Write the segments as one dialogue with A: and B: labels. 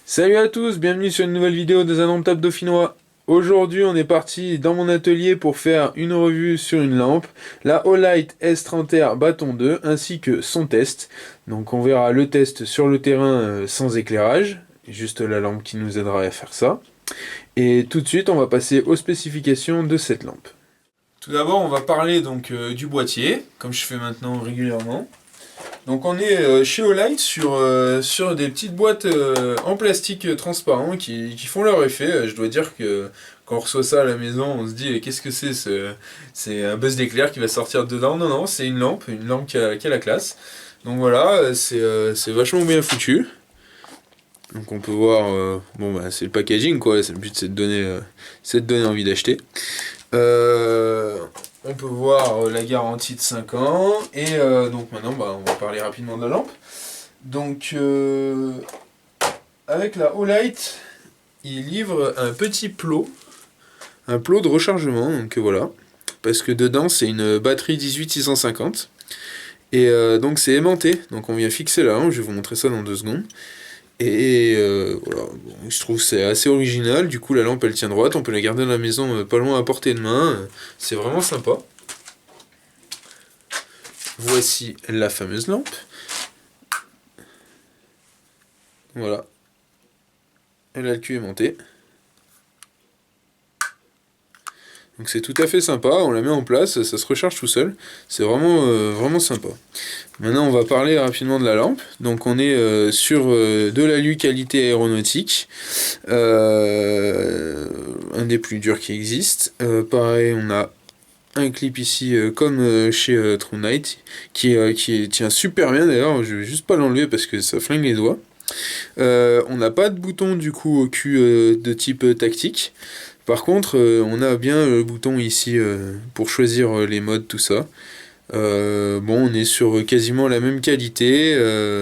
A: Salut à tous, bienvenue sur une nouvelle vidéo de Indomptable Dauphinois. Aujourd'hui, on est parti dans mon atelier pour faire une revue sur une lampe, la Olight S30R Bâton 2, ainsi que son test. Donc on verra le test sur le terrain sans éclairage, juste la lampe qui nous aidera à faire ça. Et tout de suite, on va passer aux spécifications de cette lampe. Tout d'abord, on va parler donc du boîtier, comme je fais maintenant régulièrement. Donc on est chez Olight sur des petites boîtes en plastique transparent qui font leur effet. Je dois dire que quand on reçoit ça à la maison, on se dit qu'est-ce que c'est c'est un buzz d'éclair qui va sortir dedans. Non, non, c'est une lampe qui a la classe. Donc voilà, c'est vachement bien foutu. Donc on peut voir, bon bah c'est le packaging quoi, le but c'est de donner envie d'acheter. Euh, on peut voir la garantie de 5 ans. Et donc maintenant, on va parler rapidement de la lampe. Donc, avec la Olight, il livre un petit plot, un plot de rechargement. Donc voilà. Parce que dedans, c'est une batterie 18650. Et donc c'est aimanté. Donc on vient fixer la lampe. Je vais vous montrer ça dans 2 secondes. Et voilà, bon, je trouve que c'est assez original. Du coup, la lampe elle tient droite. On peut la garder à la maison pas loin à portée de main. C'est vraiment sympa. Voici la fameuse lampe. Voilà. Elle a le cul aimanté. Donc c'est tout à fait sympa, on la met en place, ça se recharge tout seul. C'est vraiment sympa. Maintenant on va parler rapidement de la lampe. Donc on est sur de l'alu qualité aéronautique. Un des plus durs qui existent. Pareil, on a un clip ici comme chez True Night qui tient super bien d'ailleurs. Je vais juste pas l'enlever parce que ça flingue les doigts. On n'a pas de bouton du coup au cul de type tactique. Par contre, on a bien le bouton ici pour choisir les modes, tout ça. Bon, on est sur quasiment la même qualité.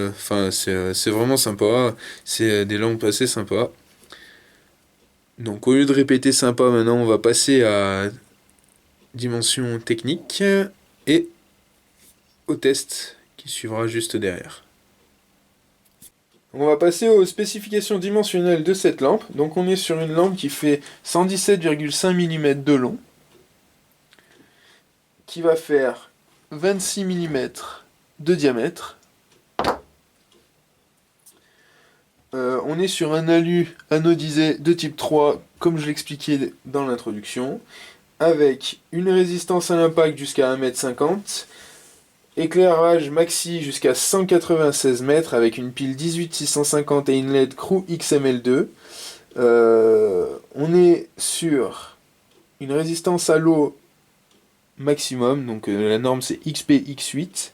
A: Enfin, c'est vraiment sympa. C'est des lampes assez sympas. Donc, au lieu de répéter sympa, maintenant, on va passer à dimension technique et au test qui suivra juste derrière. On va passer aux spécifications dimensionnelles de cette lampe. Donc on est sur une lampe qui fait 117,5 mm de long, qui va faire 26 mm de diamètre. On est sur un alu anodisé de type 3, comme je l'expliquais dans l'introduction, avec une résistance à l'impact jusqu'à 1,50 m, éclairage maxi jusqu'à 196 mètres avec une pile 18650 et une LED Crew XML2. On est sur une résistance à l'eau maximum, donc la norme c'est IPX8,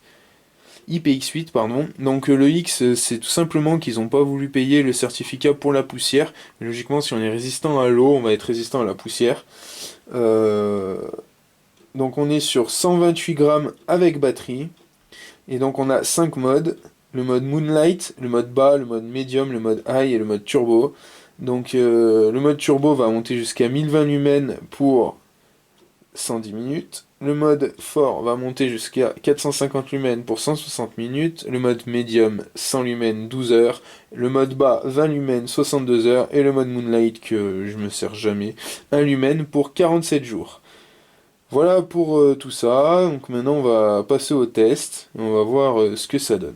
A: pardon. Donc le X, c'est tout simplement qu'ils n'ont pas voulu payer le certificat pour la poussière. Mais logiquement, si on est résistant à l'eau, on va être résistant à la poussière. Donc on est sur 128 grammes avec batterie. Et donc on a 5 modes. Le mode Moonlight, le mode bas, le mode Medium, le mode High et le mode Turbo. Donc le mode Turbo va monter jusqu'à 1020 lumens pour 110 minutes. Le mode fort va monter jusqu'à 450 lumens pour 160 minutes. Le mode médium 100 lumens 12 heures. Le mode bas 20 lumens 62 heures. Et le mode Moonlight que je me sers jamais 1 lumen pour 47 jours. Voilà pour tout ça. Donc maintenant on va passer au test. On va voir ce que ça donne.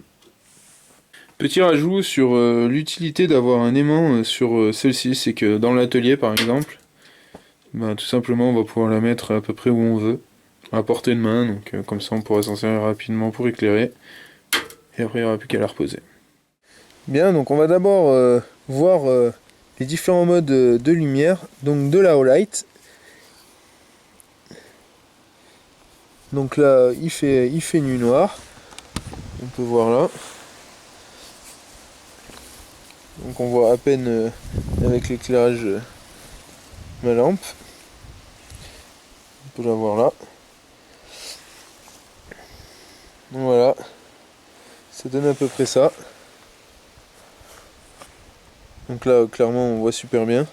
A: Petit rajout sur l'utilité d'avoir un aimant sur celle-ci, c'est que dans l'atelier par exemple, tout simplement on va pouvoir la mettre à peu près où on veut, à portée de main, donc comme ça on pourra s'en servir rapidement pour éclairer, et après il n'y aura plus qu'à la reposer. Bien, donc on va d'abord voir les différents modes de lumière, donc de la Olight. Donc là il fait nuit noire, on peut voir là. Donc on voit à peine avec l'éclairage ma lampe. On peut la voir là. Donc voilà, ça donne à peu près ça. Donc là clairement on voit super bien.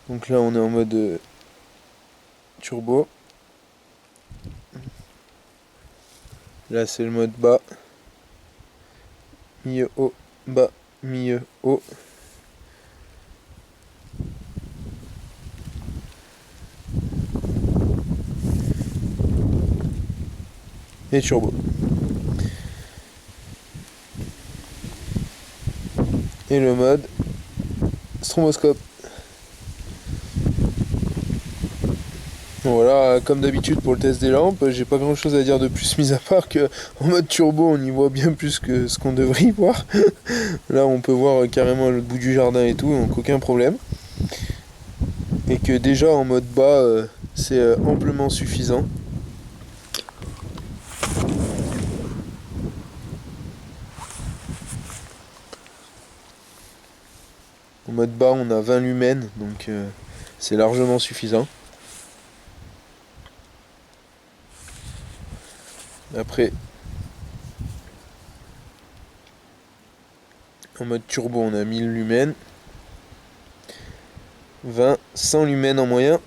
A: Donc là on est en mode turbo. Là c'est le mode bas, milieu haut, bas, milieu haut. et turbo. Et le mode stroboscope. Voilà, comme d'habitude pour le test des lampes, j'ai pas grand chose à dire de plus, mis à part que en mode turbo on y voit bien plus que ce qu'on devrait y voir. Là on peut voir carrément le bout du jardin et tout, donc aucun problème. Et que déjà en mode bas c'est amplement suffisant. En mode bas on a 20 lumens, donc c'est largement suffisant. Après, en mode turbo, on a 1000 lumens, 100 lumens en moyen,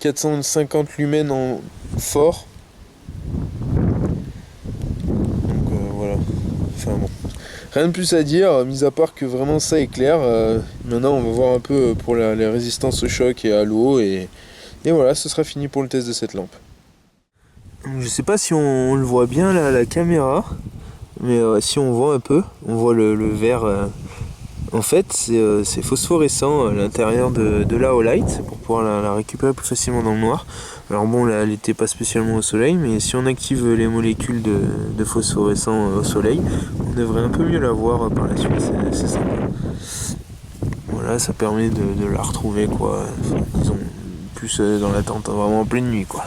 A: 450 lumens en fort. Donc voilà, enfin bon. Rien de plus à dire, mis à part que vraiment ça éclaire. Maintenant, on va voir un peu pour les résistances au choc et à l'eau. Et voilà, ce sera fini pour le test de cette lampe. Je sais pas si on le voit bien là à la caméra, mais si on voit un peu, on voit le vert. En fait, c'est phosphorescent à l'intérieur de la Olight pour pouvoir la récupérer plus facilement dans le noir. Alors bon, là, elle n'était pas spécialement au soleil, mais si on active les molécules de phosphorescent au soleil, on devrait un peu mieux la voir par la suite. C'est sympa. Voilà, ça permet de la retrouver, quoi. Enfin, disons, plus dans l'attente, vraiment en pleine nuit, quoi.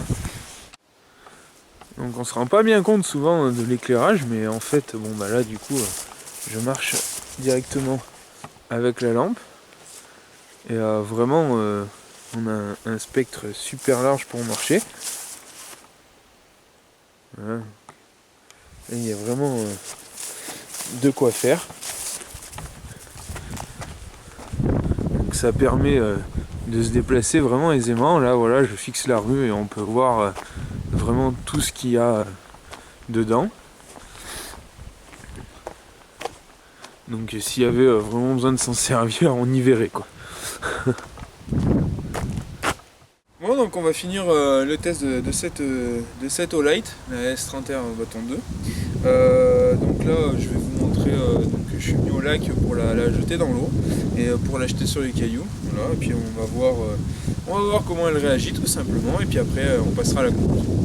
A: Donc on se rend pas bien compte souvent de l'éclairage, mais en fait, bon bah là du coup, je marche directement avec la lampe et vraiment on a un spectre super large pour marcher. Voilà. Et il y a vraiment de quoi faire. Donc ça permet de se déplacer vraiment aisément. Là voilà, je fixe la rue et on peut voir vraiment tout ce qu'il y a dedans. Donc s'il y avait vraiment besoin de s'en servir, on y verrait quoi. Bon, donc on va finir le test de cette Olight, la S31 bâton 2. Donc là je vais vous montrer, donc je suis venu au lac pour la jeter dans l'eau et pour l'acheter sur les cailloux. Voilà, et puis on va voir comment elle réagit tout simplement, et puis après on passera à la conclusion.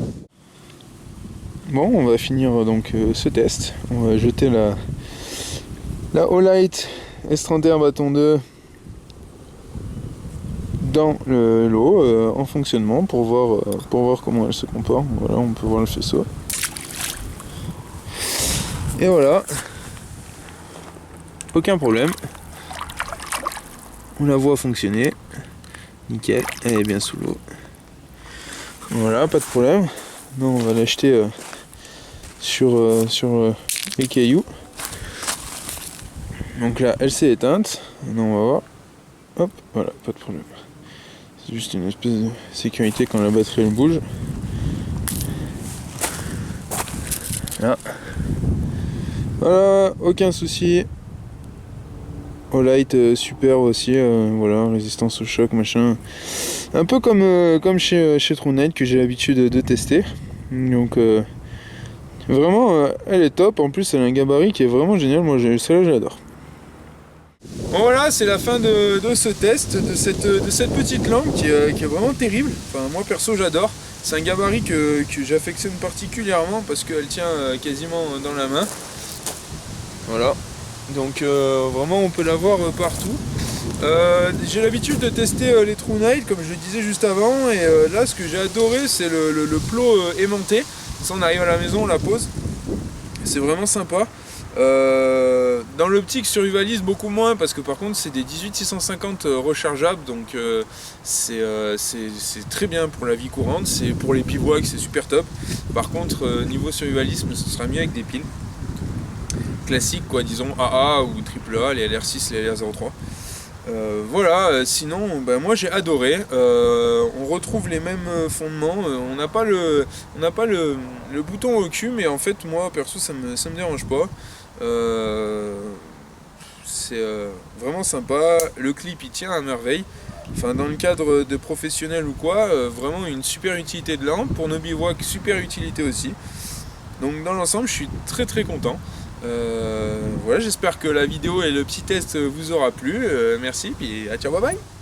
A: Bon, on va finir donc ce test. On va jeter la Olight S31 bâton 2 dans l'eau en fonctionnement pour voir comment elle se comporte. Voilà, on peut voir le faisceau. Et voilà, aucun problème. On la voit fonctionner. Nickel, elle est bien sous l'eau. Voilà, pas de problème. Non, on va l'acheter sur les cailloux. Donc là, elle s'est éteinte. Maintenant, on va voir. Hop, voilà, pas de problème. C'est juste une espèce de sécurité quand la batterie elle bouge. Là. Voilà, aucun souci. Olight super aussi, voilà, résistance au choc, machin. Un peu comme chez TrueNight que j'ai l'habitude de tester. Donc vraiment, elle est top. En plus, elle a un gabarit qui est vraiment génial. Moi, celle-là, je l'adore. Bon voilà, c'est la fin de ce test, de cette petite lampe qui est vraiment terrible. Enfin, moi perso j'adore. C'est un gabarit que j'affectionne particulièrement parce qu'elle tient quasiment dans la main. Voilà. Donc vraiment on peut la voir partout. J'ai l'habitude de tester les TrueNight comme je le disais juste avant. Et là ce que j'ai adoré c'est le plot aimanté. Ça on arrive à la maison, on la pose. C'est vraiment sympa. Dans l'optique survivaliste beaucoup moins parce que par contre c'est des 18650 rechargeables, donc c'est très bien pour la vie courante, c'est pour les bivouacs c'est super top. Par contre niveau survivalisme ce sera mieux avec des piles classiques quoi, disons AA ou AAA, les LR6, les LR03. Voilà, sinon moi j'ai adoré. On retrouve les mêmes fondements. On n'a pas le bouton au cul, mais en fait moi perso ça me dérange pas. C'est vraiment sympa. Le clip il tient à merveille. enfin dans le cadre de professionnel ou quoi, vraiment une super utilité de lampe. Pour nos bivouacs, super utilité aussi. Donc dans l'ensemble, je suis très très content. Voilà, j'espère que la vidéo et le petit test vous aura plu. Merci, puis à ciao, bye bye.